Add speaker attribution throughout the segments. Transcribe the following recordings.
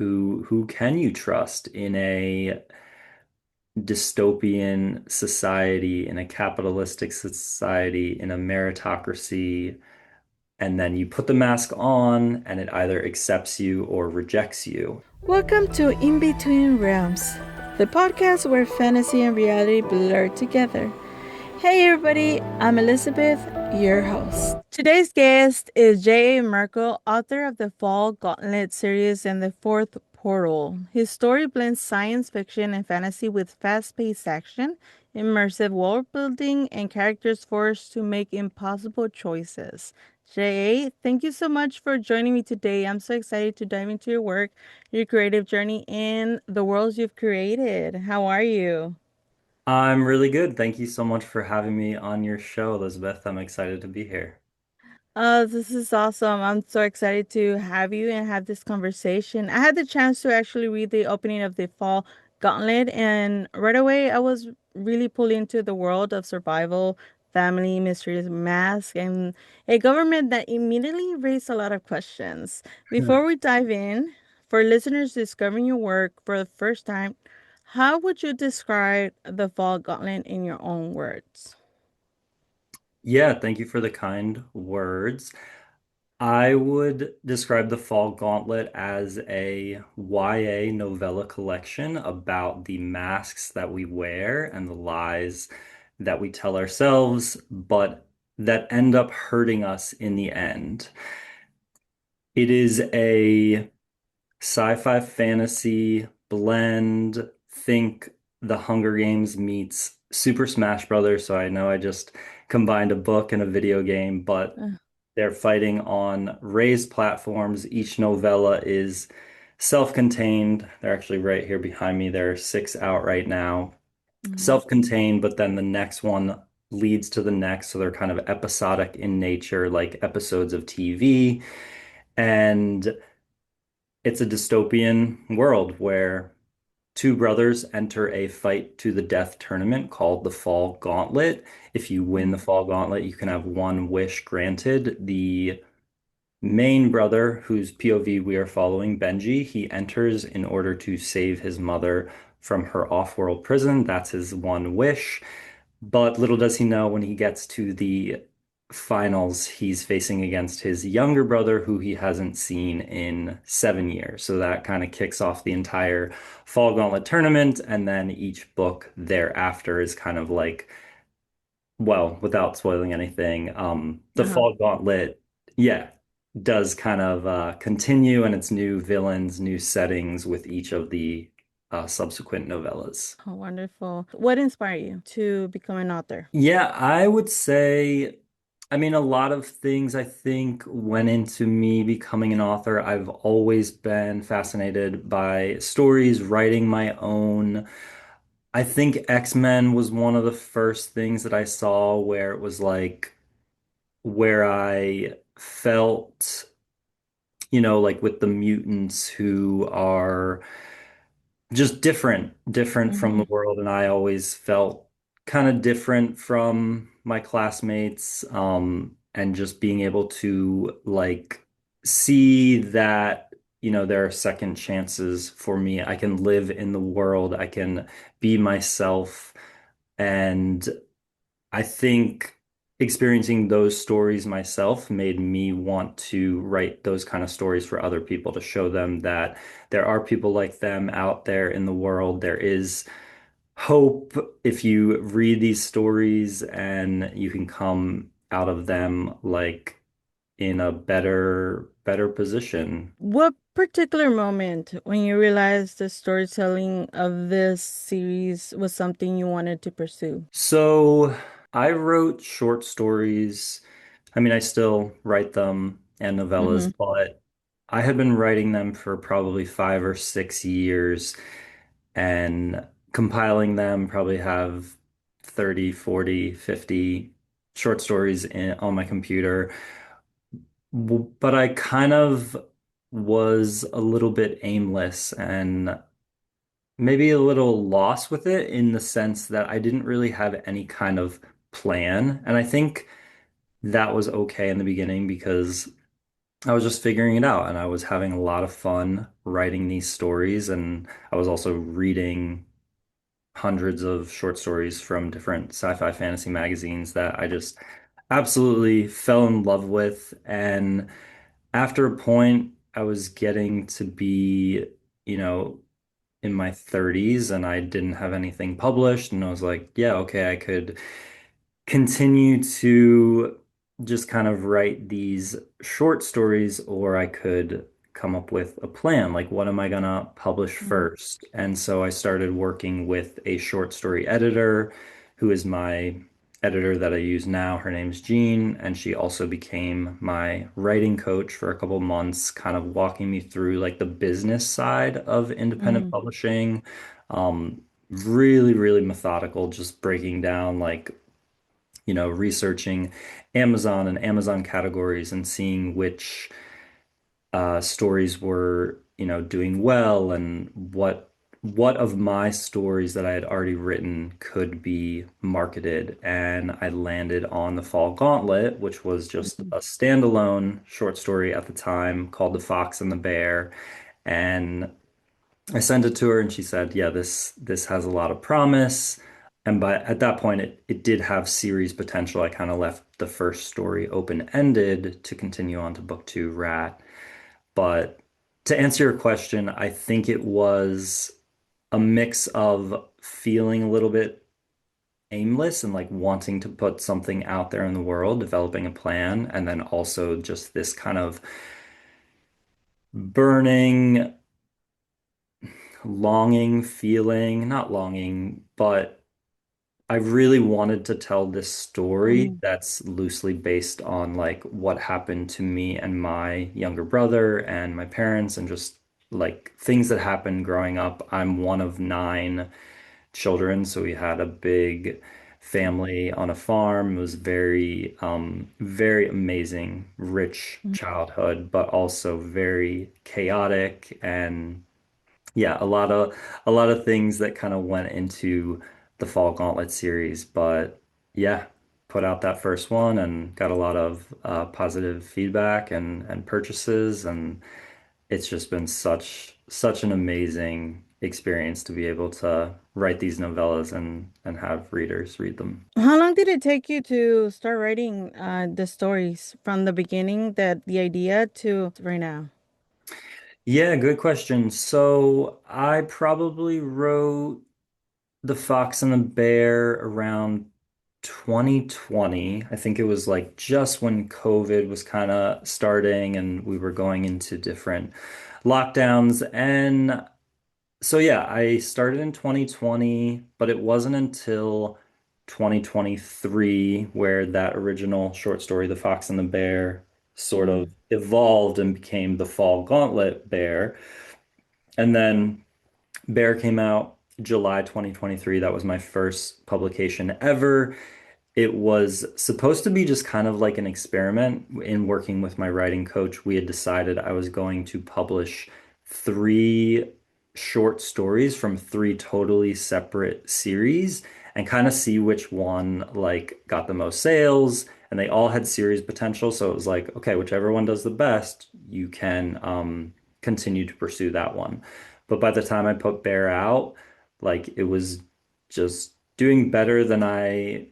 Speaker 1: Who can you trust in a dystopian society, in a capitalistic society, in a meritocracy? And then you put the mask on, and it either accepts you or rejects you.
Speaker 2: Welcome to In Between Realms, the podcast where fantasy and reality blur together. Hey everybody, I'm Elizabeth, your host. Today's guest is J.A. Merkel, author of the Fall Gauntlet series and the Fourth Portal. His story blends science fiction and fantasy with fast-paced action, immersive world building, and characters forced to make impossible choices. J.A., thank you so much for joining me today. I'm so excited to dive into your work, your creative journey, and the worlds you've created. How are you?
Speaker 1: I'm really good. Thank you so much for having me on your show, Elizabeth. I'm excited to be here.
Speaker 2: This is awesome. I'm so excited to have you and have this conversation. I had the chance to actually read the opening of the Fall Gauntlet, and right away I was really pulled into the world of survival, family, mysterious mask, and a government that immediately raised a lot of questions. Before we dive in, for listeners discovering your work for the first time, how would you describe the Fall Gauntlet in your own words?
Speaker 1: Yeah, thank you for the kind words. I would describe the Fall Gauntlet as a YA novella collection about the masks that we wear and the lies that we tell ourselves, but that end up hurting us in the end. It is a sci-fi fantasy blend. Think The Hunger Games meets Super Smash Brothers. So I know I just combined a book and a video game, but
Speaker 2: Uh,
Speaker 1: they're fighting on raised platforms. Each novella is self-contained. They're actually right here behind me. There are six out right now.
Speaker 2: mhm.
Speaker 1: Self-contained, but then the next one leads to the next. So they're kind of episodic in nature, like episodes of TV. And it's a dystopian world where two brothers enter a fight to the death tournament called the Fall Gauntlet. If you win the Fall Gauntlet, you can have one wish granted. The main brother, whose POV we are following, Benji, he enters in order to save his mother from her off-world prison. That's his one wish. But little does he know when he gets to the finals, he's facing against his younger brother, who he hasn't seen in 7 years. So that kind of kicks off the entire Fall Gauntlet tournament. And then each book thereafter is kind of like, well, without spoiling anything, the
Speaker 2: Uh-huh.
Speaker 1: Fall Gauntlet, yeah, does kind of continue, and it's new villains, new settings with each of the subsequent novellas.
Speaker 2: Oh, wonderful. What inspired you to become an author?
Speaker 1: Yeah, I would say, I mean, a lot of things I think went into me becoming an author. I've always been fascinated by stories, writing my own. I think X-Men was one of the first things that I saw where it was like, where I felt, like with the mutants who are just different from the
Speaker 2: Mm-hmm.
Speaker 1: world. And I always felt kind of different from my classmates. And just being able to like see that, there are second chances for me. I can live in the world. I can be myself. And I think experiencing those stories myself made me want to write those kind of stories for other people to show them that there are people like them out there in the world. There is hope if you read these stories, and you can come out of them like in a better position.
Speaker 2: What particular moment when you realized the storytelling of this series was something you wanted to pursue?
Speaker 1: So I wrote short stories. I mean, I still write them and novellas,
Speaker 2: Mm-hmm.
Speaker 1: but I had been writing them for probably 5 or 6 years, and compiling them, probably have 30, 40, 50 short stories on my computer. But I kind of was a little bit aimless and maybe a little lost with it, in the sense that I didn't really have any kind of plan. And I think that was okay in the beginning because I was just figuring it out and I was having a lot of fun writing these stories. And I was also reading hundreds of short stories from different sci-fi fantasy magazines that I just absolutely fell in love with. And after a point, I was getting to be, you know, in my 30s and I didn't have anything published. And I was like, yeah, okay, I could continue to just kind of write these short stories, or I could come up with a plan. Like, what am I gonna publish
Speaker 2: Mm,
Speaker 1: first? And so I started working with a short story editor who is my editor that I use now. Her name's Jean, and she also became my writing coach for a couple months, kind of walking me through like the business side of independent
Speaker 2: mm,
Speaker 1: publishing. Really, really methodical, just breaking down like researching Amazon and Amazon categories and seeing which stories were, doing well and what of my stories that I had already written could be marketed. And I landed on the Fall Gauntlet, which was just
Speaker 2: mm,
Speaker 1: a standalone short story at the time called The Fox and the Bear. And I sent it to her and she said, "Yeah, this has a lot of promise." And but at that point it did have series potential. I kind of left the first story open-ended to continue on to book two, Rat. But to answer your question, I think it was a mix of feeling a little bit aimless and like wanting to put something out there in the world, developing a plan, and then also just this kind of burning longing feeling, not longing, but I really wanted to tell this story
Speaker 2: mm,
Speaker 1: that's loosely based on like what happened to me and my younger brother and my parents and just like things that happened growing up. I'm one of nine children, so we had a big family on a farm. It was very amazing, rich
Speaker 2: mm.
Speaker 1: childhood, but also very chaotic and yeah, a lot of things that kind of went into the Fall Gauntlet series, but yeah, put out that first one and got a lot of positive feedback and purchases, and it's just been such an amazing experience to be able to write these novellas and have readers read them.
Speaker 2: How long did it take you to start writing the stories from the beginning, that the idea to right now?
Speaker 1: Yeah, good question. So I probably wrote The Fox and the Bear around 2020. I think it was like just when COVID was kind of starting and we were going into different lockdowns. And so, yeah, I started in 2020, but it wasn't until 2023 where that original short story, The Fox and the Bear, sort of
Speaker 2: Mm,
Speaker 1: evolved and became the Fall Gauntlet Bear. And then Bear came out July 2023. That was my first publication ever. It was supposed to be just kind of like an experiment in working with my writing coach. We had decided I was going to publish three short stories from three totally separate series and kind of see which one like got the most sales. And they all had series potential. So it was like, okay, whichever one does the best, you can continue to pursue that one. But by the time I put Bear out, like it was just doing better than I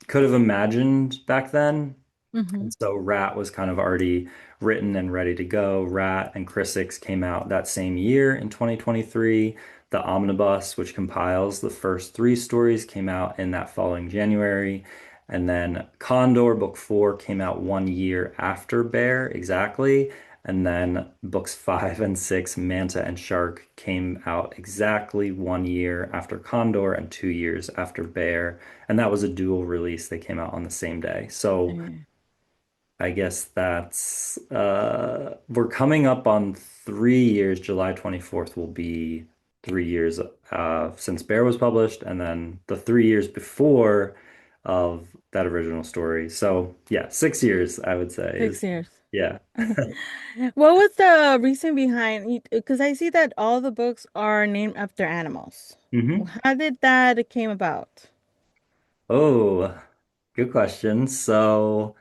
Speaker 1: could have imagined back then.
Speaker 2: mm-hmm.
Speaker 1: And so Rat was kind of already written and ready to go. Rat and Chrisix came out that same year in 2023. The Omnibus, which compiles the first three stories, came out in that following January. And then Condor, book four, came out 1 year after Bear, exactly. And then books five and six, Manta and Shark, came out exactly 1 year after Condor and 2 years after Bear. And that was a dual release. They came out on the same day. So I guess that's we're coming up on 3 years. July 24th will be 3 years since Bear was published, and then the 3 years before of that original story. So yeah, 6 years I would say is
Speaker 2: 6 years.
Speaker 1: yeah.
Speaker 2: What was the reason behind? Because I see that all the books are named after animals.
Speaker 1: hmm
Speaker 2: How did that came about?
Speaker 1: Oh, good question. So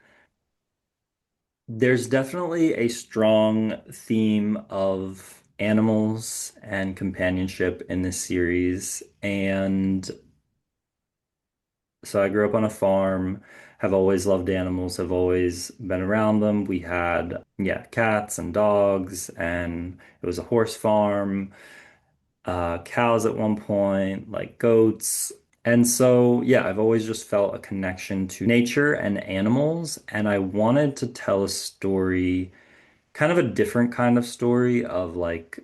Speaker 1: There's definitely a strong theme of animals and companionship in this series. And so I grew up on a farm, have always loved animals, have always been around them. We had, yeah, cats and dogs, and it was a horse farm, cows at one point, like goats. And so, yeah, I've always just felt a connection to nature and animals. And I wanted to tell a story, kind of a different kind of story of like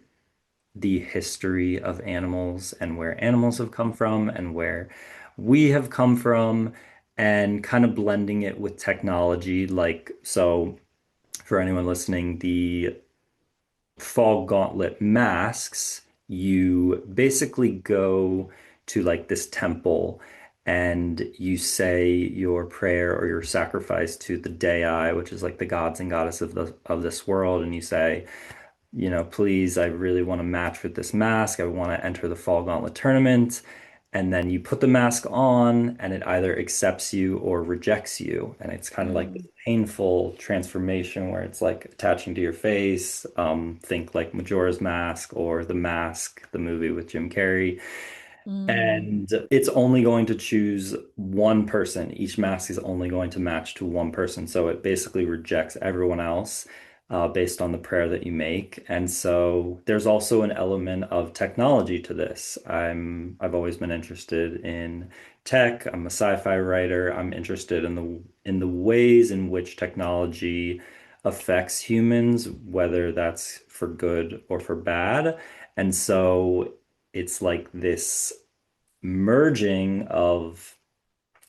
Speaker 1: the history of animals and where animals have come from and where we have come from, and kind of blending it with technology. Like, so for anyone listening, the Fall Gauntlet masks, you basically go to like this temple and you say your prayer or your sacrifice to the dei, which is like the gods and goddess of this world, and you say, please, I really want to match with this mask. I want to enter the Fall Gauntlet tournament. And then you put the mask on, and it either accepts you or rejects you. And it's kind of like this
Speaker 2: Mm,
Speaker 1: painful transformation where it's like attaching to your face. Think like Majora's Mask or The Mask, the movie with Jim Carrey.
Speaker 2: mm,
Speaker 1: And it's only going to choose one person. Each mask is only going to match to one person. So it basically rejects everyone else based on the prayer that you make. And so there's also an element of technology to this. I've always been interested in tech. I'm a sci-fi writer. I'm interested in the ways in which technology affects humans, whether that's for good or for bad. And so it's like this merging of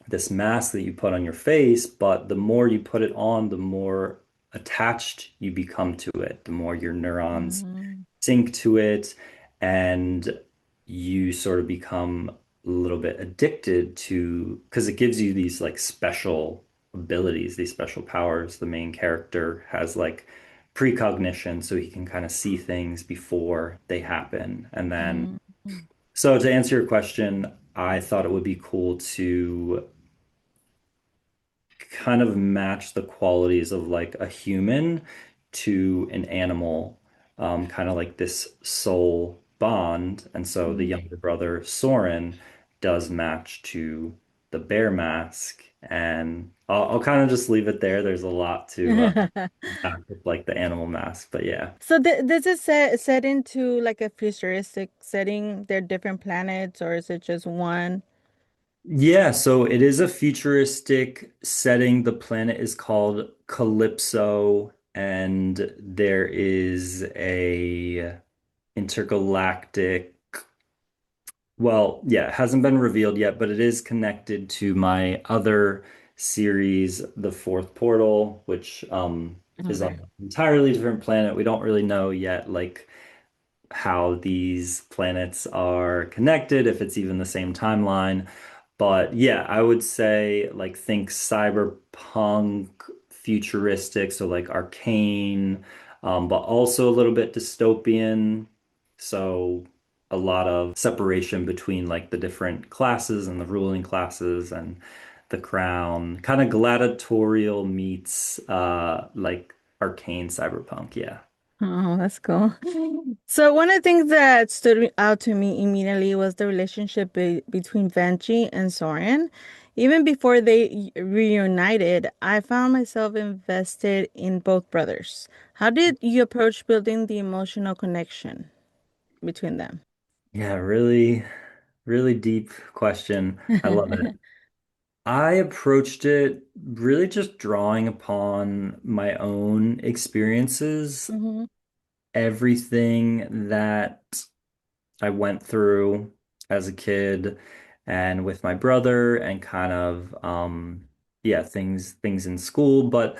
Speaker 1: this mask that you put on your face, but the more you put it on, the more attached you become to it, the more your neurons
Speaker 2: mm,
Speaker 1: sync to it, and you sort of become a little bit addicted to, because it gives you these like special abilities, these special powers. The main character has like precognition, so he can kind of see things before they happen. And then,
Speaker 2: mm, mm,
Speaker 1: so to answer your question, I thought it would be cool to kind of match the qualities of like a human to an animal, kind of like this soul bond. And so the
Speaker 2: mm.
Speaker 1: younger brother, Soren, does match to the bear mask. And I'll kind of just leave it there. There's a lot to back with like the animal mask, but yeah.
Speaker 2: So this is set into like a futuristic setting. They're different planets, or is it just one?
Speaker 1: Yeah, so it is a futuristic setting. The planet is called Calypso, and there is a intergalactic, well, yeah, it hasn't been revealed yet, but it is connected to my other series, The Fourth Portal, which is on
Speaker 2: Okay.
Speaker 1: an entirely different planet. We don't really know yet, like how these planets are connected, if it's even the same timeline. But yeah, I would say like think cyberpunk, futuristic, so like arcane, but also a little bit dystopian. So a lot of separation between like the different classes and the ruling classes and the crown, kind of gladiatorial meets like arcane cyberpunk. Yeah.
Speaker 2: Oh, that's cool. So one of the things that stood out to me immediately was the relationship between Benji and Soren. Even before they reunited, I found myself invested in both brothers. How did you approach building the emotional connection between them?
Speaker 1: Yeah, really, really deep question. I love it. I approached it really just drawing upon my own experiences,
Speaker 2: Hmm.
Speaker 1: everything that I went through as a kid and with my brother, and kind of yeah, things in school, but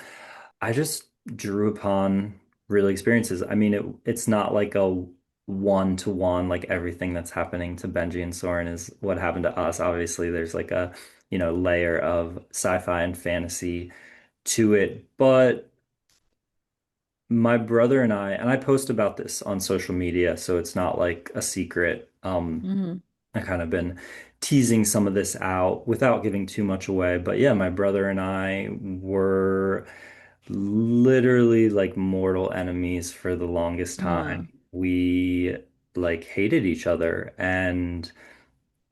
Speaker 1: I just drew upon real experiences. I mean, it's not like a one-to-one, like everything that's happening to Benji and Soren is what happened to us. Obviously, there's like a, layer of sci-fi and fantasy to it, but my brother and I post about this on social media, so it's not like a secret.
Speaker 2: Hmm.
Speaker 1: I kind of been teasing some of this out without giving too much away. But yeah, my brother and I were literally like mortal enemies for the longest
Speaker 2: Uh,
Speaker 1: time. We like hated each other, and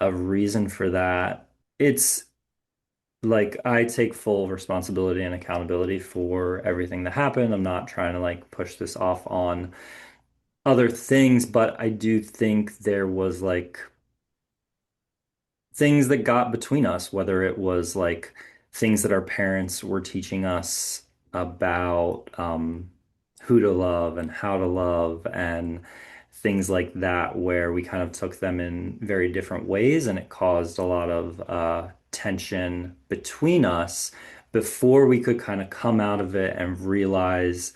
Speaker 1: a reason for that, it's like I take full responsibility and accountability for everything that happened. I'm not trying to like push this off on other things, but I do think there was like things that got between us, whether it was like things that our parents were teaching us about who to love and how to love and things like that, where we kind of took them in very different ways, and it caused a lot of tension between us before we could kind of come out of it and realize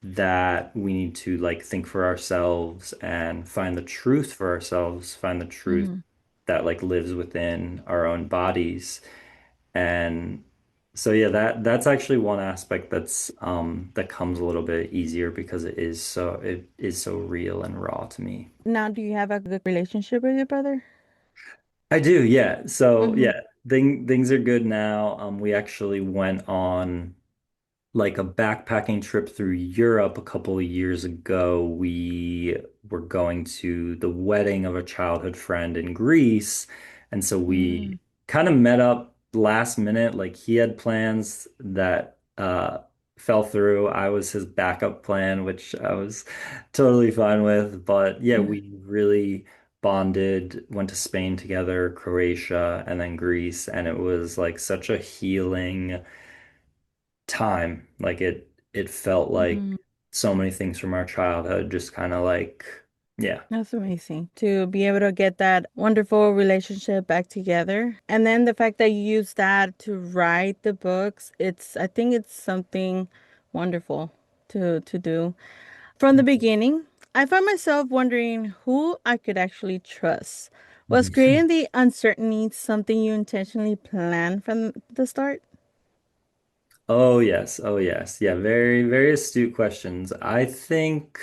Speaker 1: that we need to like think for ourselves and find the truth for ourselves, find the truth
Speaker 2: mhm.
Speaker 1: that like lives within our own bodies. And so yeah, that's actually one aspect that comes a little bit easier because it is so real and raw to me.
Speaker 2: Now, do you have a good relationship with your brother?
Speaker 1: I do, yeah. So
Speaker 2: Mm-hmm.
Speaker 1: yeah, things are good now. We actually went on like a backpacking trip through Europe a couple of years ago. We were going to the wedding of a childhood friend in Greece. And so we kind of met up last minute. Like he had plans that fell through. I was his backup plan, which I was totally fine with. But yeah,
Speaker 2: Mm.
Speaker 1: we really bonded, went to Spain together, Croatia, and then Greece. And it was like such a healing time. Like it felt like
Speaker 2: Mm.
Speaker 1: so many things from our childhood just kind of like yeah.
Speaker 2: That's amazing to be able to get that wonderful relationship back together. And then the fact that you use that to write the books, I think it's something wonderful to do. From the beginning, I found myself wondering who I could actually trust. Was
Speaker 1: Mhm.
Speaker 2: creating the uncertainty something you intentionally planned from the start?
Speaker 1: Oh yes. Oh yes. Yeah, very, very astute questions. I think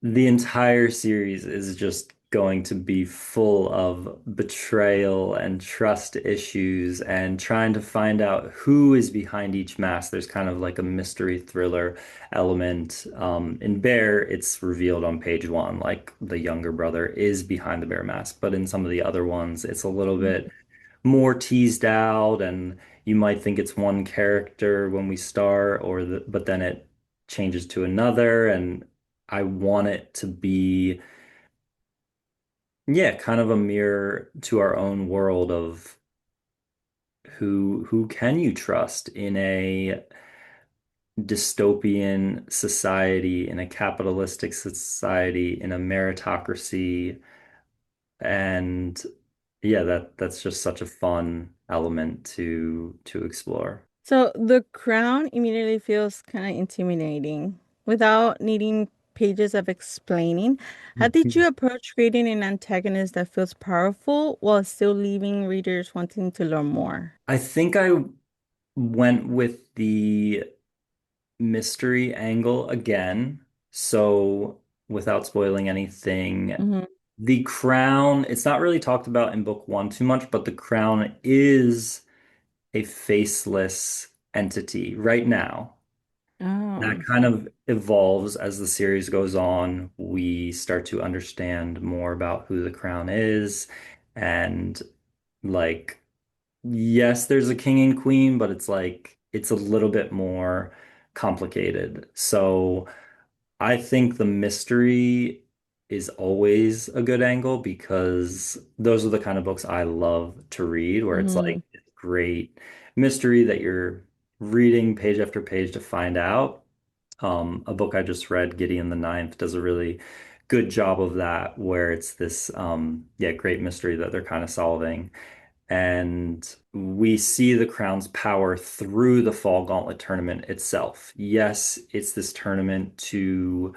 Speaker 1: the entire series is just going to be full of betrayal and trust issues and trying to find out who is behind each mask. There's kind of like a mystery thriller element. In Bear, it's revealed on page one, like the younger brother is behind the bear mask. But in some of the other ones, it's a little
Speaker 2: Mm.
Speaker 1: bit more teased out, and you might think it's one character when we start, but then it changes to another, and I want it to be, yeah, kind of a mirror to our own world of who can you trust in a dystopian society, in a capitalistic society, in a meritocracy, and yeah, that's just such a fun element to explore.
Speaker 2: So the crown immediately feels kind of intimidating without needing pages of explaining. How did you approach creating an antagonist that feels powerful while still leaving readers wanting to learn more?
Speaker 1: I think I went with the mystery angle again. So, without spoiling anything,
Speaker 2: Hmm.
Speaker 1: the crown, it's not really talked about in book one too much, but the crown is a faceless entity right now. That
Speaker 2: Oh.
Speaker 1: kind of evolves as the series goes on. We start to understand more about who the crown is. And, like, yes, there's a king and queen, but it's like, it's a little bit more complicated. So, I think the mystery is always a good angle because those are the kind of books I love to read, where it's
Speaker 2: Hmm.
Speaker 1: like this great mystery that you're reading page after page to find out. A book I just read, Gideon the Ninth, does a really good job of that, where it's this yeah, great mystery that they're kind of solving. And we see the crown's power through the Fall Gauntlet tournament itself. Yes, it's this tournament to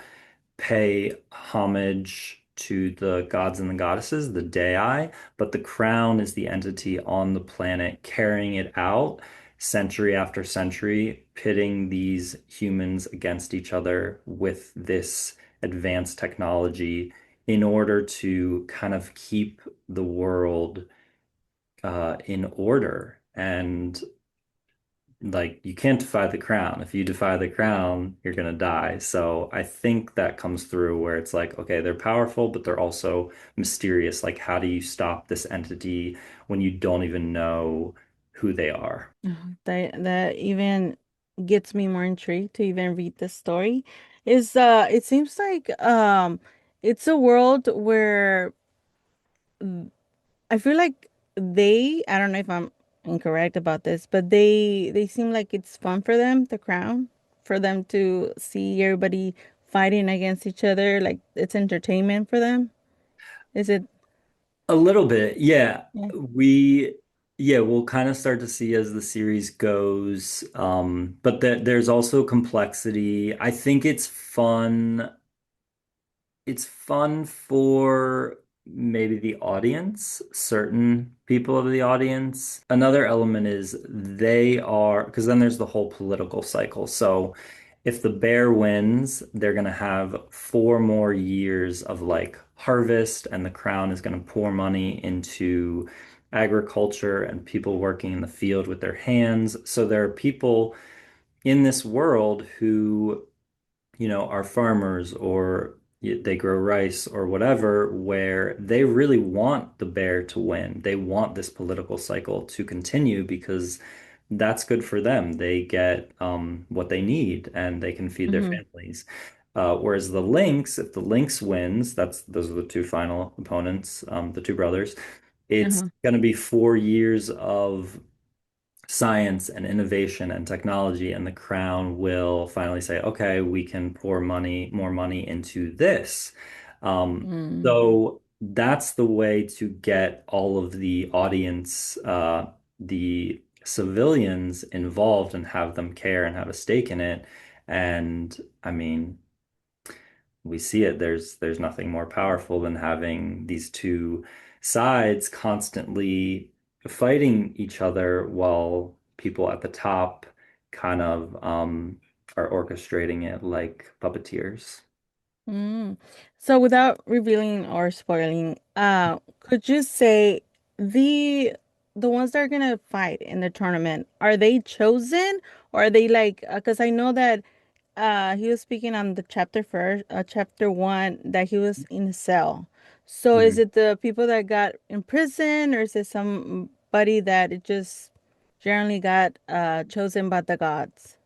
Speaker 1: pay homage to the gods and the goddesses, the dei, but the crown is the entity on the planet carrying it out century after century, pitting these humans against each other with this advanced technology in order to kind of keep the world in order. And like you can't defy the crown. If you defy the crown, you're gonna die. So I think that comes through where it's like, okay, they're powerful, but they're also mysterious. Like, how do you stop this entity when you don't even know who they are?
Speaker 2: That even gets me more intrigued to even read the story. Is it seems like it's a world where I feel like I don't know if I'm incorrect about this, but they seem like it's fun for them, the crown, for them to see everybody fighting against each other, like it's entertainment for them. Is it?
Speaker 1: A little bit, yeah.
Speaker 2: Yeah.
Speaker 1: We, yeah, we'll kind of start to see as the series goes. But there's also complexity. I think it's fun for maybe the audience, certain people of the audience. Another element is they are, because then there's the whole political cycle. So if the bear wins, they're going to have 4 more years of like harvest, and the crown is going to pour money into agriculture and people working in the field with their hands. So there are people in this world who are farmers or they grow rice or whatever, where they really want the bear to win. They want this political cycle to continue because that's good for them. They get what they need and they can feed their
Speaker 2: Mm-hmm.
Speaker 1: families. Whereas the lynx, if the lynx wins, those are the two final opponents, the two brothers. It's
Speaker 2: Uh-huh.
Speaker 1: going to be 4 years of science and innovation and technology, and the crown will finally say, okay, we can pour more money into this. Um,
Speaker 2: Mm.
Speaker 1: so that's the way to get all of the audience, the civilians involved and have them care and have a stake in it. And I mean, we see it. There's nothing more powerful than having these two sides constantly fighting each other while people at the top kind of are orchestrating it like puppeteers.
Speaker 2: Mm. So without revealing or spoiling, could you say the the ones that are gonna fight in the tournament, are they chosen or are they like because I know that he was speaking on the chapter one that he was in a cell. So is
Speaker 1: Mhm.
Speaker 2: it the people that got in prison or is it somebody that it just generally got chosen by the gods?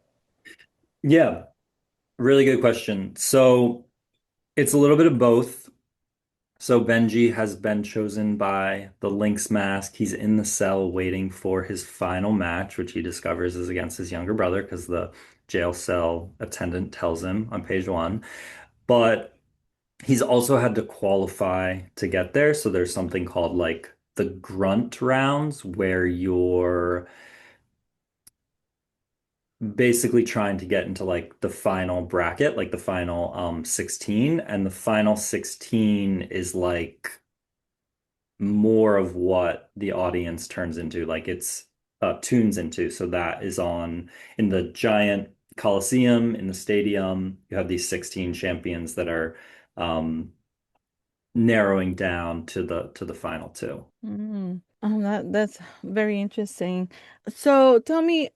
Speaker 1: Yeah, really good question. So it's a little bit of both. So Benji has been chosen by the Lynx Mask. He's in the cell waiting for his final match, which he discovers is against his younger brother because the jail cell attendant tells him on page one. But he's also had to qualify to get there. So there's something called like the grunt rounds where you're basically trying to get into like the final bracket, like the final 16. And the final 16 is like more of what the audience turns into, like it's tunes into. So that is on in the giant Coliseum in the stadium. You have these 16 champions that are um, narrowing down to the final two.
Speaker 2: Mm. That's very interesting. So tell me,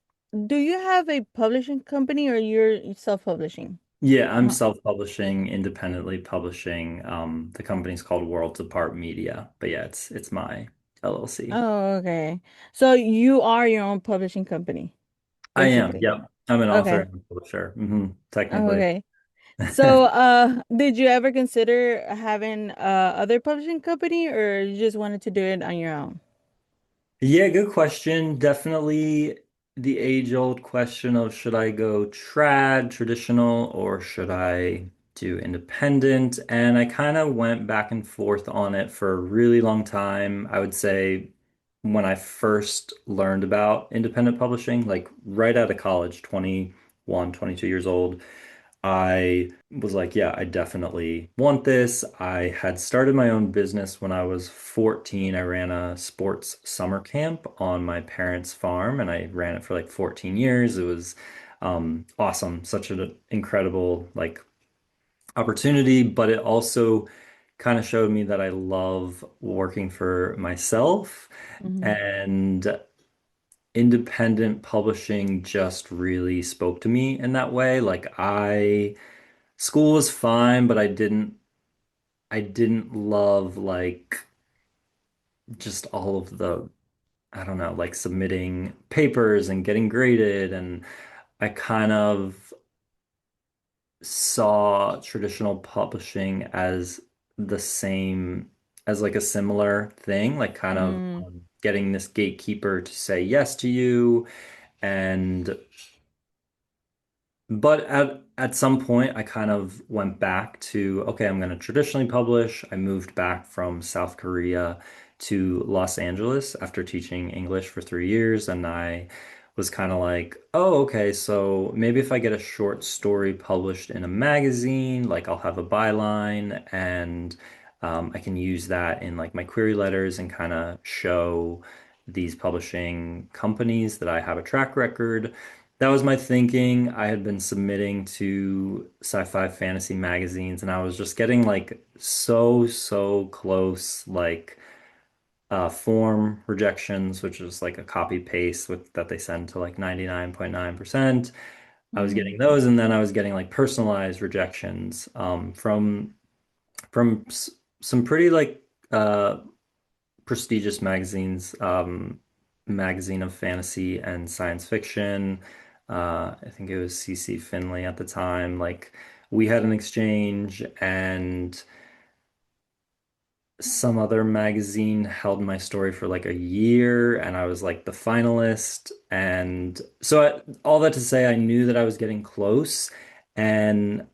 Speaker 2: do you have a publishing company or you're self-publishing?
Speaker 1: Yeah, I'm
Speaker 2: Uh-huh.
Speaker 1: self-publishing, independently publishing. The company's called Worlds Apart Media, but yeah, it's my LLC.
Speaker 2: Oh, okay. So you are your own publishing company,
Speaker 1: I am,
Speaker 2: basically.
Speaker 1: yeah. I'm an author
Speaker 2: Okay.
Speaker 1: and a publisher, technically.
Speaker 2: Okay. So, did you ever consider having other publishing company or you just wanted to do it on your own?
Speaker 1: Yeah, good question. Definitely the age-old question of should I go traditional, or should I do independent? And I kind of went back and forth on it for a really long time. I would say when I first learned about independent publishing, like right out of college, 21, 22 years old, I was like, yeah, I definitely want this. I had started my own business when I was 14. I ran a sports summer camp on my parents' farm and I ran it for like 14 years. It was awesome, such an incredible like opportunity, but it also kind of showed me that I love working for myself.
Speaker 2: Mm-hmm.
Speaker 1: And independent publishing just really spoke to me in that way. School was fine, but I didn't love like just all of the, I don't know, like submitting papers and getting graded. And I kind of saw traditional publishing as the same, as like a similar thing, like kind of
Speaker 2: Mm,
Speaker 1: getting this gatekeeper to say yes to you. And But at some point, I kind of went back to, okay, I'm going to traditionally publish. I moved back from South Korea to Los Angeles after teaching English for 3 years, and I was kind of like, oh, okay, so maybe if I get a short story published in a magazine, like I'll have a byline, and I can use that in like my query letters and kind of show these publishing companies that I have a track record. That was my thinking. I had been submitting to sci-fi fantasy magazines and I was just getting like so close, like form rejections, which is like a copy paste with that they send to like 99.9%. I was
Speaker 2: mm,
Speaker 1: getting those, and then I was getting like personalized rejections from some pretty like prestigious magazines, magazine of fantasy and science fiction. I think it was CC Finley at the time. Like we had an exchange, and some other magazine held my story for like a year, and I was like the finalist. And so all that to say, I knew that I was getting close. And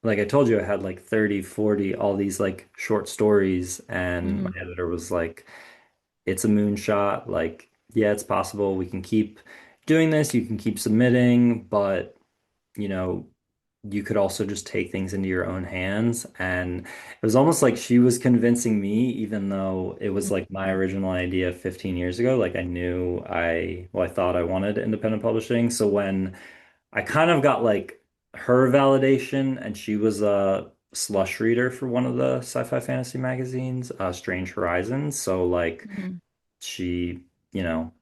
Speaker 1: like I told you, I had like 30, 40, all these like short stories, and my
Speaker 2: mm,
Speaker 1: editor was like, it's a moonshot. Like, yeah, it's possible. We can keep doing this. You can keep submitting, but you know, you could also just take things into your own hands. And it was almost like she was convincing me, even though it was like my original idea 15 years ago. Like I knew I thought I wanted independent publishing. So when I kind of got like her validation, and she was a slush reader for one of the sci-fi fantasy magazines, Strange Horizons. So like
Speaker 2: mm.
Speaker 1: she,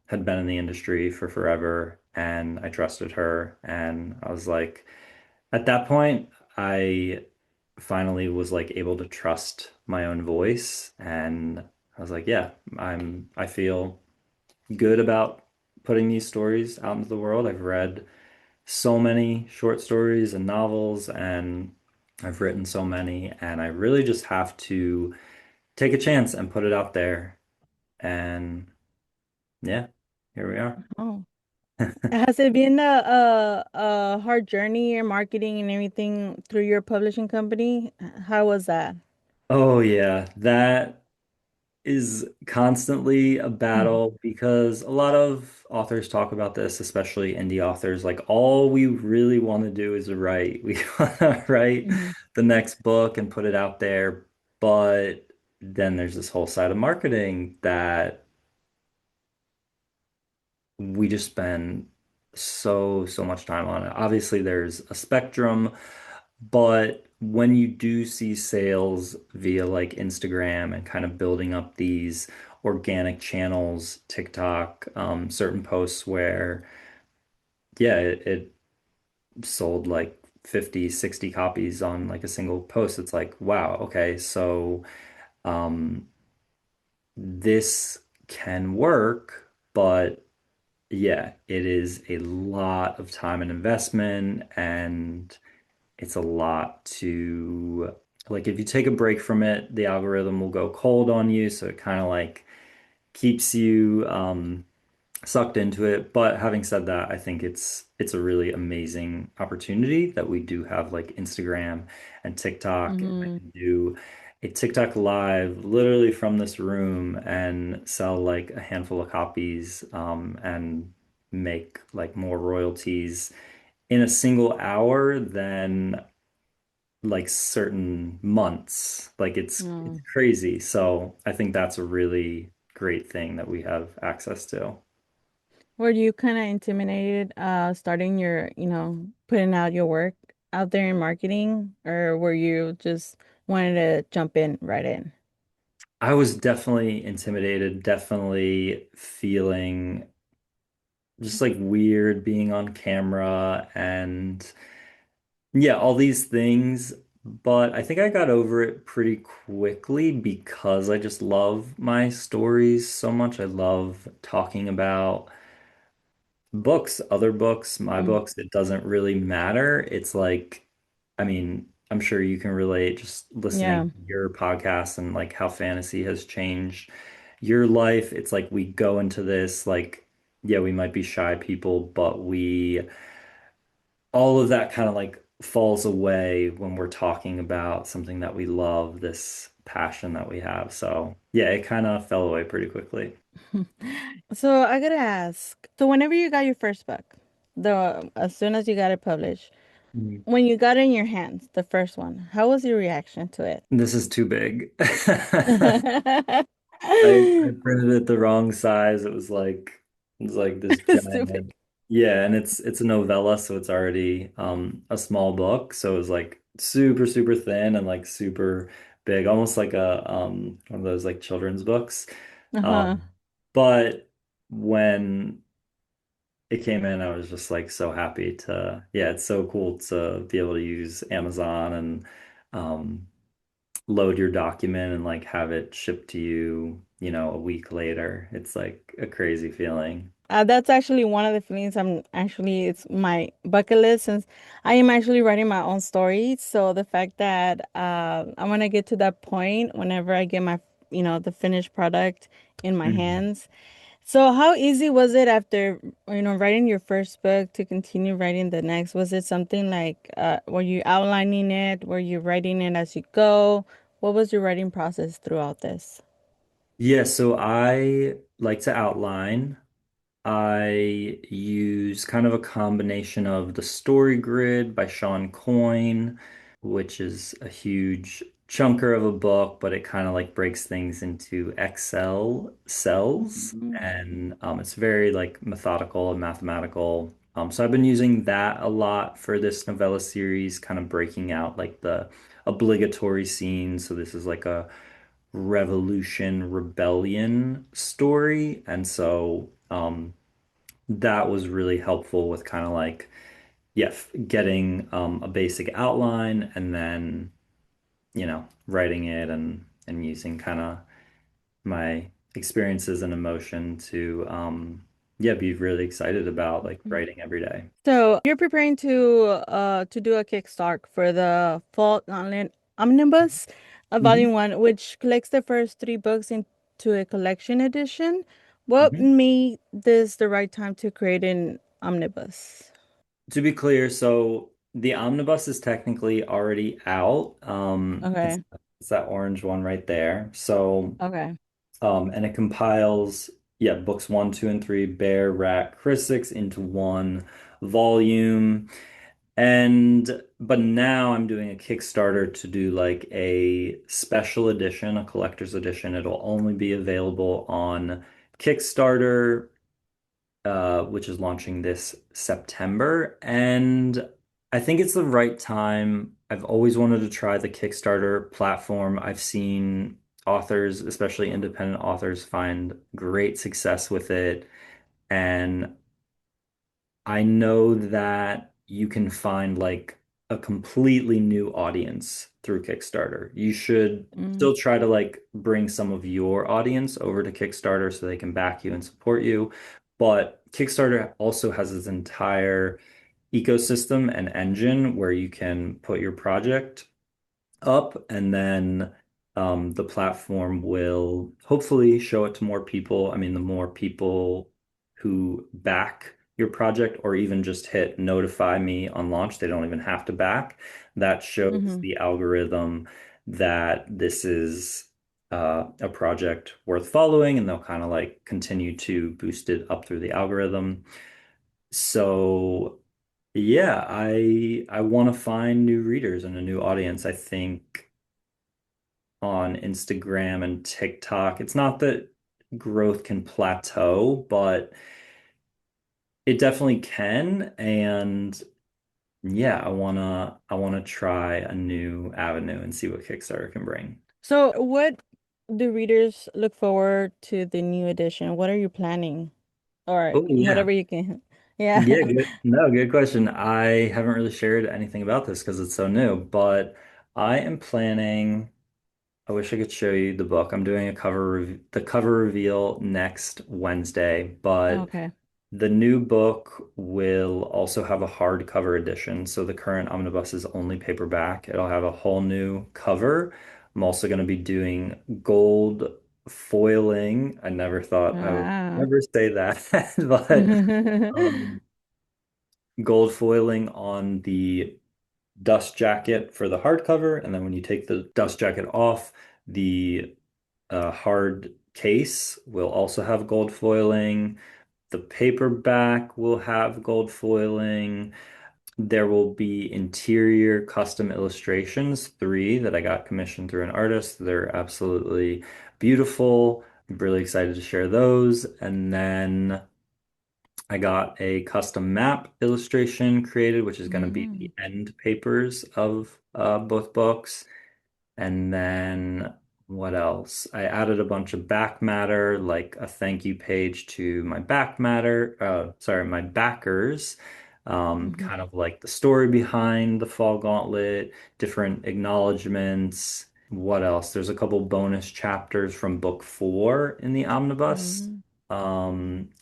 Speaker 1: had been in the industry for forever, and I trusted her. And I was like, at that point, I finally was like able to trust my own voice. And I was like, yeah, I feel good about putting these stories out into the world. I've read so many short stories and novels, and I've written so many, and I really just have to take a chance and put it out there. And yeah, here we are.
Speaker 2: Oh. Has it been a hard journey in marketing and everything through your publishing company? How was that?
Speaker 1: Oh yeah, that is constantly a
Speaker 2: Mm,
Speaker 1: battle because a lot of authors talk about this, especially indie authors. Like, all we really want to do is write. We want to write
Speaker 2: mhm,
Speaker 1: the next book and put it out there. But then there's this whole side of marketing that we just spend so much time on it. Obviously, there's a spectrum, but when you do see sales via like Instagram and kind of building up these organic channels, TikTok, certain posts where, yeah, it sold like 50, 60 copies on like a single post, it's like, wow, okay, so um, this can work, but yeah, it is a lot of time and investment, and it's a lot to like if you take a break from it, the algorithm will go cold on you, so it kind of like keeps you sucked into it. But having said that, I think it's a really amazing opportunity that we do have like Instagram and TikTok, and I
Speaker 2: mhm.
Speaker 1: can do a TikTok live literally from this room and sell like a handful of copies, and make like more royalties in a single hour than like certain months. Like it's
Speaker 2: Mm.
Speaker 1: crazy. So I think that's a really great thing that we have access to.
Speaker 2: Were you kind of intimidated starting putting out your work out there in marketing, or were you just wanted to jump in right in?
Speaker 1: I was definitely intimidated, definitely feeling just like weird being on camera and yeah, all these things. But I think I got over it pretty quickly because I just love my stories so much. I love talking about books, other books, my
Speaker 2: Mm,
Speaker 1: books. It doesn't really matter. It's like, I mean, I'm sure you can relate just listening
Speaker 2: yeah.
Speaker 1: to your podcast and like how fantasy has changed your life. It's like we go into this like, yeah, we might be shy people, but we all of that kind of like falls away when we're talking about something that we love, this passion that we have. So, yeah, it kind of fell away pretty quickly.
Speaker 2: So I gotta ask. So whenever you got your first book, the as soon as you got it published,
Speaker 1: Mhm.
Speaker 2: when you got it in your hands, the first one, how was your reaction to it?
Speaker 1: This is too big. I printed it the wrong size. It was like this
Speaker 2: Stupid.
Speaker 1: giant. Yeah, and it's a novella, so it's already a small book. So it was like super, super thin and like super big, almost like a one of those like children's books.
Speaker 2: Uh-huh.
Speaker 1: Um, but when it came in, I was just like so happy to, yeah, it's so cool to be able to use Amazon and load your document and like have it shipped to you, you know, a week later. It's like a crazy feeling.
Speaker 2: That's actually one of the feelings it's my bucket list since I am actually writing my own story. So the fact that I'm gonna get to that point whenever I get the finished product in my
Speaker 1: Mhm.
Speaker 2: hands. So how easy was it after, writing your first book to continue writing the next? Was it something like, were you outlining it? Were you writing it as you go? What was your writing process throughout this?
Speaker 1: Yeah, so I like to outline. I use kind of a combination of the Story Grid by Sean Coyne, which is a huge chunker of a book, but it kind of like breaks things into Excel cells,
Speaker 2: Mhm.
Speaker 1: and it's very like methodical and mathematical. So I've been using that a lot for this novella series, kind of breaking out like the obligatory scenes. So this is like a revolution rebellion story, and so that was really helpful with kind of like yeah, getting a basic outline and then you know writing it and using kind of my experiences and emotion to yeah be really excited about like writing every day.
Speaker 2: So you're preparing to do a Kickstart for the Fall Gauntlet Omnibus,
Speaker 1: Mhm.
Speaker 2: Volume 1, which collects the first three books into a collection edition. What
Speaker 1: Mhm.
Speaker 2: made this the right time to create an omnibus?
Speaker 1: To be clear, so the omnibus is technically already out.
Speaker 2: Okay.
Speaker 1: It's that orange one right there. So
Speaker 2: Okay.
Speaker 1: and it compiles, yeah, books one, two, and three, Bear, Rat, Chris into one volume. But now I'm doing a Kickstarter to do like a special edition, a collector's edition. It'll only be available on Kickstarter, which is launching this September. And I think it's the right time. I've always wanted to try the Kickstarter platform. I've seen authors, especially independent authors, find great success with it. And I know that you can find like a completely new audience through Kickstarter. You should
Speaker 2: Mm,
Speaker 1: still try to like bring some of your audience over to Kickstarter so they can back you and support you. But Kickstarter also has its entire ecosystem and engine where you can put your project up, and then the platform will hopefully show it to more people. I mean, the more people who back your project or even just hit notify me on launch, they don't even have to back. That shows
Speaker 2: hmm
Speaker 1: the algorithm that this is a project worth following, and they'll kind of like continue to boost it up through the algorithm. So yeah, I want to find new readers and a new audience. I think on Instagram and TikTok, it's not that growth can plateau, but it definitely can. And yeah, I wanna try a new avenue and see what Kickstarter can bring.
Speaker 2: So what do readers look forward to the new edition? What are you planning? or
Speaker 1: Oh yeah.
Speaker 2: whatever you can.
Speaker 1: Yeah,
Speaker 2: Yeah.
Speaker 1: good. No, good question. I haven't really shared anything about this because it's so new, but I am planning. I wish I could show you the book. I'm doing the cover reveal next Wednesday, but
Speaker 2: Okay.
Speaker 1: the new book will also have a hardcover edition. So the current omnibus is only paperback. It'll have a whole new cover. I'm also going to be doing gold foiling. I never thought I would
Speaker 2: Wow.
Speaker 1: ever say that, but um, gold foiling on the dust jacket for the hardcover. And then when you take the dust jacket off, the hard case will also have gold foiling. The paperback will have gold foiling. There will be interior custom illustrations, three that I got commissioned through an artist. They're absolutely beautiful. I'm really excited to share those. And then I got a custom map illustration created, which is going to be
Speaker 2: Mm.
Speaker 1: the end papers of both books. And then what else? I added a bunch of back matter, like a thank you page to my my backers,
Speaker 2: Mhm.
Speaker 1: kind of like the story behind the Fall Gauntlet, different acknowledgements. What else? There's a couple bonus chapters from book four in the omnibus.
Speaker 2: Mhm.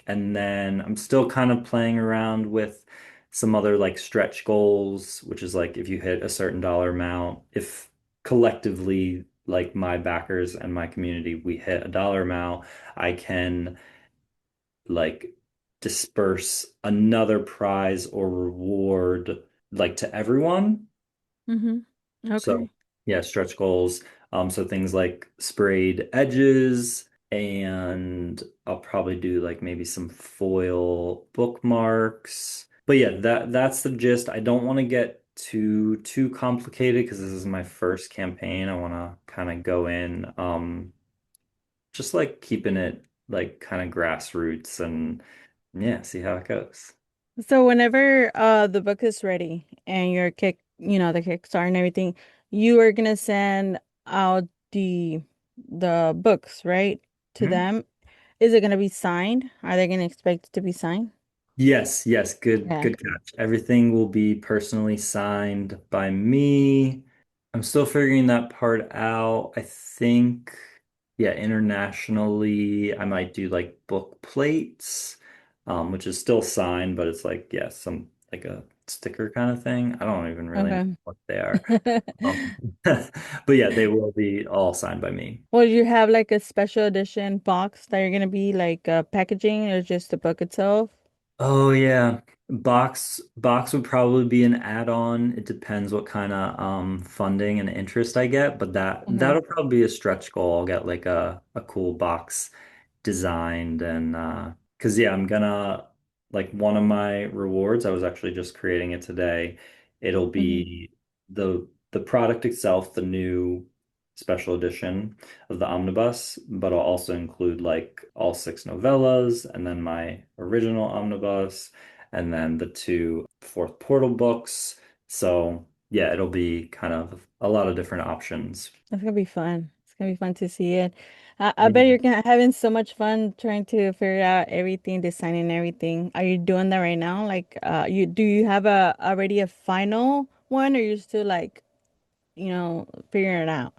Speaker 1: And then I'm still kind of playing around with some other like stretch goals, which is like if you hit a certain dollar amount, if collectively, like my backers and my community, we hit a dollar amount, I can like disperse another prize or reward like to everyone.
Speaker 2: Mhm.
Speaker 1: So
Speaker 2: Okay.
Speaker 1: yeah, stretch goals. So things like sprayed edges, and I'll probably do like maybe some foil bookmarks. But yeah, that's the gist. I don't want to get too complicated because this is my first campaign. I want to kind of go in just like keeping it like kind of grassroots and yeah, see how it goes.
Speaker 2: So whenever the book is ready and your the Kickstarter and everything, you are gonna send out the books, right, to
Speaker 1: Mhm.
Speaker 2: them. Is it gonna be signed? Are they gonna expect it to be signed?
Speaker 1: Yes, yes,
Speaker 2: Yeah.
Speaker 1: good catch. Everything will be personally signed by me. I'm still figuring that part out. I think, yeah, internationally, I might do like book plates, which is still signed, but it's like, yeah, some like a sticker kind of thing. I don't even really know
Speaker 2: Okay.
Speaker 1: what they are. Um, but yeah, they will be all signed by me.
Speaker 2: Will you have like a special edition box that you're gonna be like packaging or just the book itself?
Speaker 1: Oh yeah. Box would probably be an add-on. It depends what kind of funding and interest I get, but
Speaker 2: Okay.
Speaker 1: that'll probably be a stretch goal. I'll get like a cool box designed and because yeah, I'm gonna like one of my rewards, I was actually just creating it today. It'll
Speaker 2: Hmm.
Speaker 1: be the product itself, the new special edition of the omnibus, but I'll also include like all six novellas and then my original omnibus and then the two fourth portal books. So yeah, it'll be kind of a lot of different options.
Speaker 2: That's gonna be fun. It's gonna be fun to see it. I bet you're gonna having so much fun trying to figure out everything, designing everything. Are you doing that right now? Like, you have a already a final one, or you're still like, figuring it out?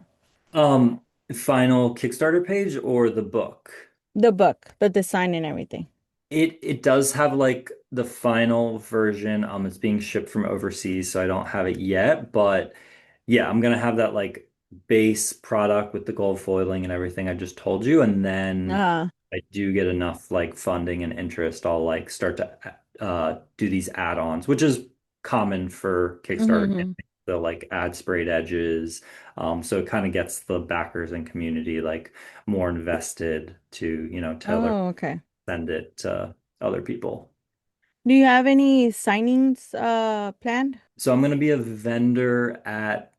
Speaker 1: Um, Final Kickstarter page or the book?
Speaker 2: The book, the design and everything.
Speaker 1: It does have like the final version. It's being shipped from overseas, so I don't have it yet. But yeah, I'm gonna have that like base product with the gold foiling and everything I just told you, and then
Speaker 2: Uh,
Speaker 1: I do get enough like funding and interest, I'll like start to do these add-ons, which is common for Kickstarter
Speaker 2: mm-hmm.
Speaker 1: campaigns. They'll like add sprayed edges. So it kind of gets the backers and community like more invested to, tell or
Speaker 2: Oh, okay.
Speaker 1: send it to other people.
Speaker 2: Do you have any signings planned?
Speaker 1: So I'm going to be a vendor at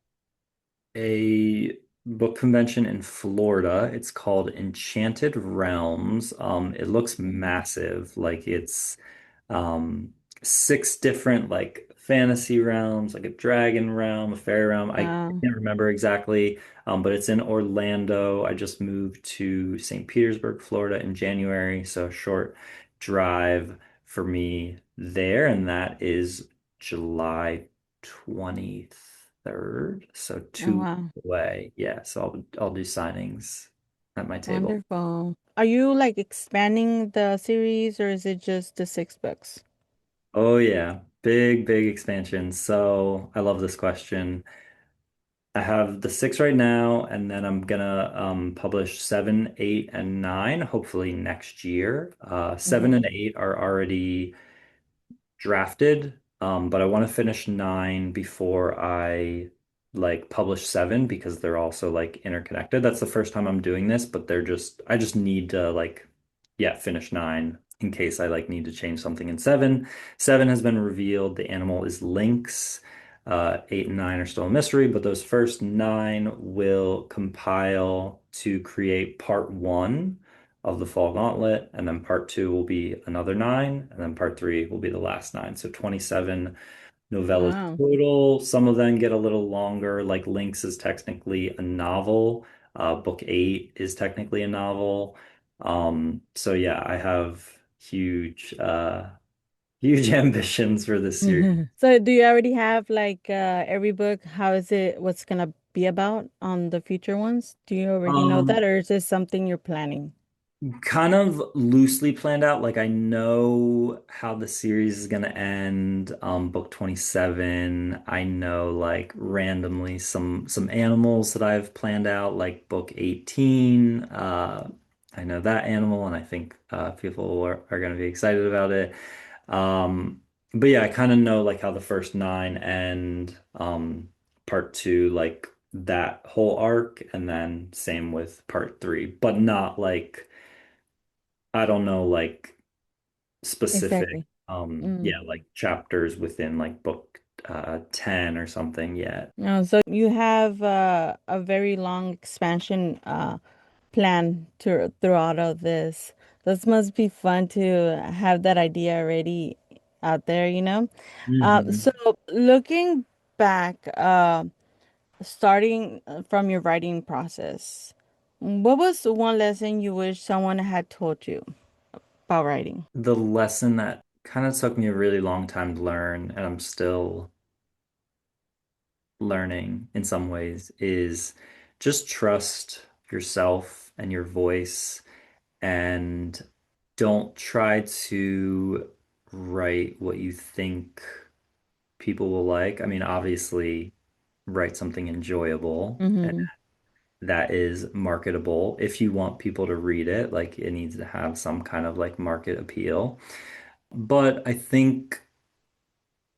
Speaker 1: a book convention in Florida. It's called Enchanted Realms. It looks massive. Like it's um, six different like fantasy realms, like a dragon realm, a fairy realm. I
Speaker 2: Wow.
Speaker 1: can't remember exactly, but it's in Orlando. I just moved to St. Petersburg, Florida in January, so short drive for me there, and that is July 23rd, so
Speaker 2: Oh,
Speaker 1: 2 weeks
Speaker 2: wow.
Speaker 1: away. Yeah, so I'll do signings at my table.
Speaker 2: Wonderful. Are you like expanding the series or is it just the 6 books?
Speaker 1: Oh yeah, big expansion. So I love this question. I have the six right now, and then I'm gonna publish seven, eight, and nine, hopefully next year. Seven
Speaker 2: Mm-hmm.
Speaker 1: and eight are already drafted, but I want to finish nine before I like publish seven because they're also like interconnected. That's the first time I'm doing this, but I just need to like, yeah, finish nine in case I like need to change something in seven. Seven has been revealed. The animal is lynx. Eight and nine are still a mystery, but those first nine will compile to create part one of the Fall Gauntlet, and then part two will be another nine, and then part three will be the last nine. So 27 novellas
Speaker 2: Wow.
Speaker 1: total. Some of them get a little longer, like Lynx is technically a novel. Book eight is technically a novel. So yeah, I have huge ambitions for this series.
Speaker 2: So do you already have like every book? How is it? What's gonna be about on the future ones? Do you already know
Speaker 1: Um,
Speaker 2: that, or is this something you're planning?
Speaker 1: Kind of loosely planned out. Like I know how the series is gonna end. Book 27. I know like randomly some animals that I've planned out, like book 18. I know that animal, and I think people are gonna be excited about it. Um, but yeah, I kind of know like how the first nine end. Part two, like that whole arc, and then same with part three, but not like. I don't know like specific
Speaker 2: Exactly. Mm.
Speaker 1: yeah, like chapters within like book 10 or something yet.
Speaker 2: So you have a very long expansion plan throughout all this. This must be fun to have that idea already out there, you know?
Speaker 1: Hmm.
Speaker 2: So looking back, starting from your writing process, what was the one lesson you wish someone had told you about writing?
Speaker 1: The lesson that kind of took me a really long time to learn, and I'm still learning in some ways, is just trust yourself and your voice, and don't try to write what you think people will like. I mean, obviously, write something enjoyable and
Speaker 2: Mm-hmm.
Speaker 1: that is marketable. If you want people to read it, like it needs to have some kind of like market appeal. But I think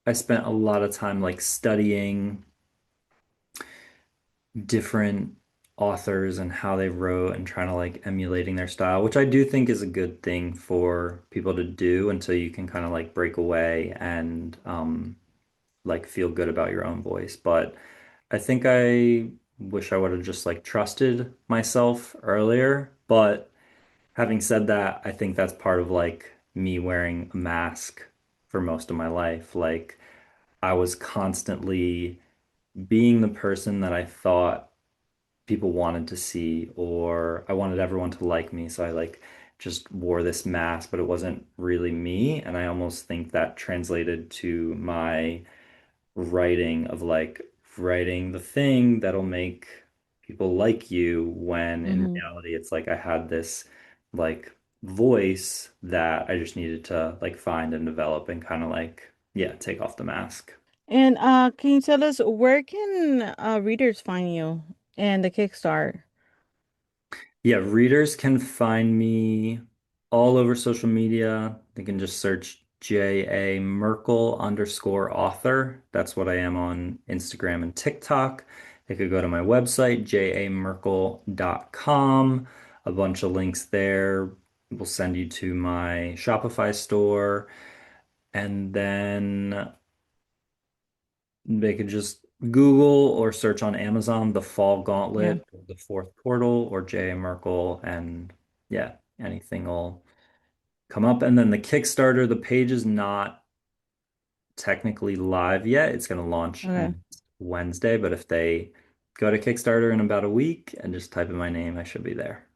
Speaker 1: I spent a lot of time like studying different authors and how they wrote and trying to like emulating their style, which I do think is a good thing for people to do until you can kind of like break away and like feel good about your own voice. But I think I wish I would have just like trusted myself earlier. But having said that, I think that's part of like me wearing a mask for most of my life. Like I was constantly being the person that I thought people wanted to see, or I wanted everyone to like me. So I like just wore this mask, but it wasn't really me. And I almost think that translated to my writing of like writing the thing that'll make people like you when in
Speaker 2: Mm-hmm.
Speaker 1: reality it's like I had this like voice that I just needed to like find and develop and kind of like yeah, take off the mask.
Speaker 2: And can you tell us where can readers find you and the Kickstarter?
Speaker 1: Yeah, readers can find me all over social media. They can just search JA Merkel underscore author. That's what I am on Instagram and TikTok. They could go to my website, jamerkel.com. A bunch of links there will send you to my Shopify store. And then they could just Google or search on Amazon the Fall
Speaker 2: Yeah.
Speaker 1: Gauntlet, the fourth portal, or J.A. Merkel, and yeah, anything will come up. And then the Kickstarter, the page is not technically live yet. It's going to launch
Speaker 2: Okay.
Speaker 1: Wednesday, but if they go to Kickstarter in about a week and just type in my name, I should be there.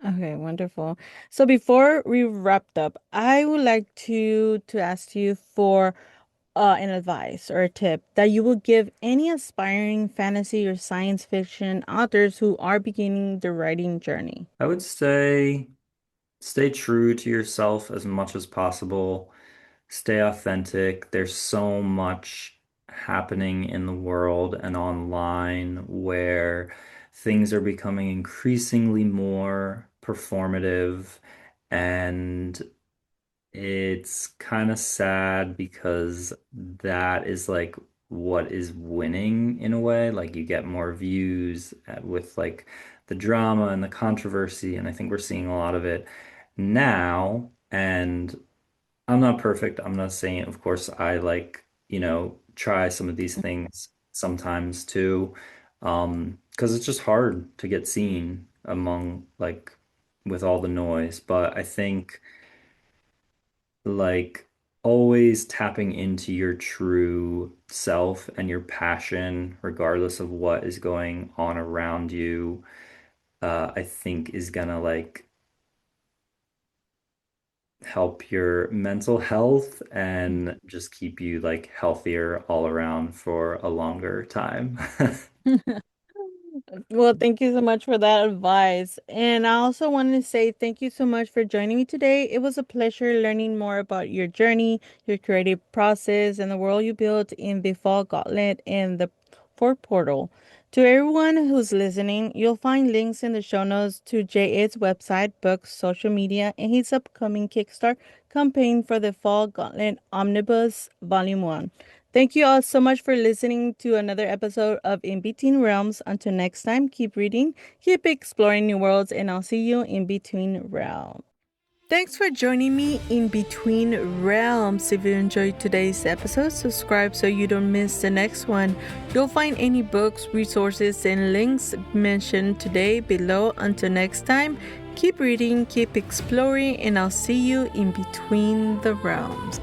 Speaker 2: Okay, wonderful. So before we wrapped up, I would like to ask you for an advice or a tip that you will give any aspiring fantasy or science fiction authors who are beginning their writing journey.
Speaker 1: I would say stay true to yourself as much as possible. Stay authentic. There's so much happening in the world and online where things are becoming increasingly more performative, and it's kind of sad because that is like what is winning in a way. Like you get more views with like the drama and the controversy, and I think we're seeing a lot of it now. And I'm not perfect. I'm not saying it. Of course, I like, try some of these things sometimes too. Because it's just hard to get seen among like with all the noise. But I think like always tapping into your true self and your passion, regardless of what is going on around you, I think is gonna like help your mental health and just keep you like healthier all around for a longer time.
Speaker 2: Well, thank you so much for that advice. And I also wanted to say thank you so much for joining me today. It was a pleasure learning more about your journey, your creative process, and the world you built in the Fall Gauntlet and the Fort Portal. To everyone who's listening, you'll find links in the show notes to J.Ed's website, books, social media, and his upcoming Kickstarter campaign for the Fall Gauntlet Omnibus Volume 1. Thank you all so much for listening to another episode of In Between Realms. Until next time, keep reading, keep exploring new worlds, and I'll see you in Between Realms. Thanks for joining me in Between Realms. If you enjoyed today's episode, subscribe so you don't miss the next one. You'll find any books, resources, and links mentioned today below. Until next time, keep reading, keep exploring, and I'll see you in Between the Realms.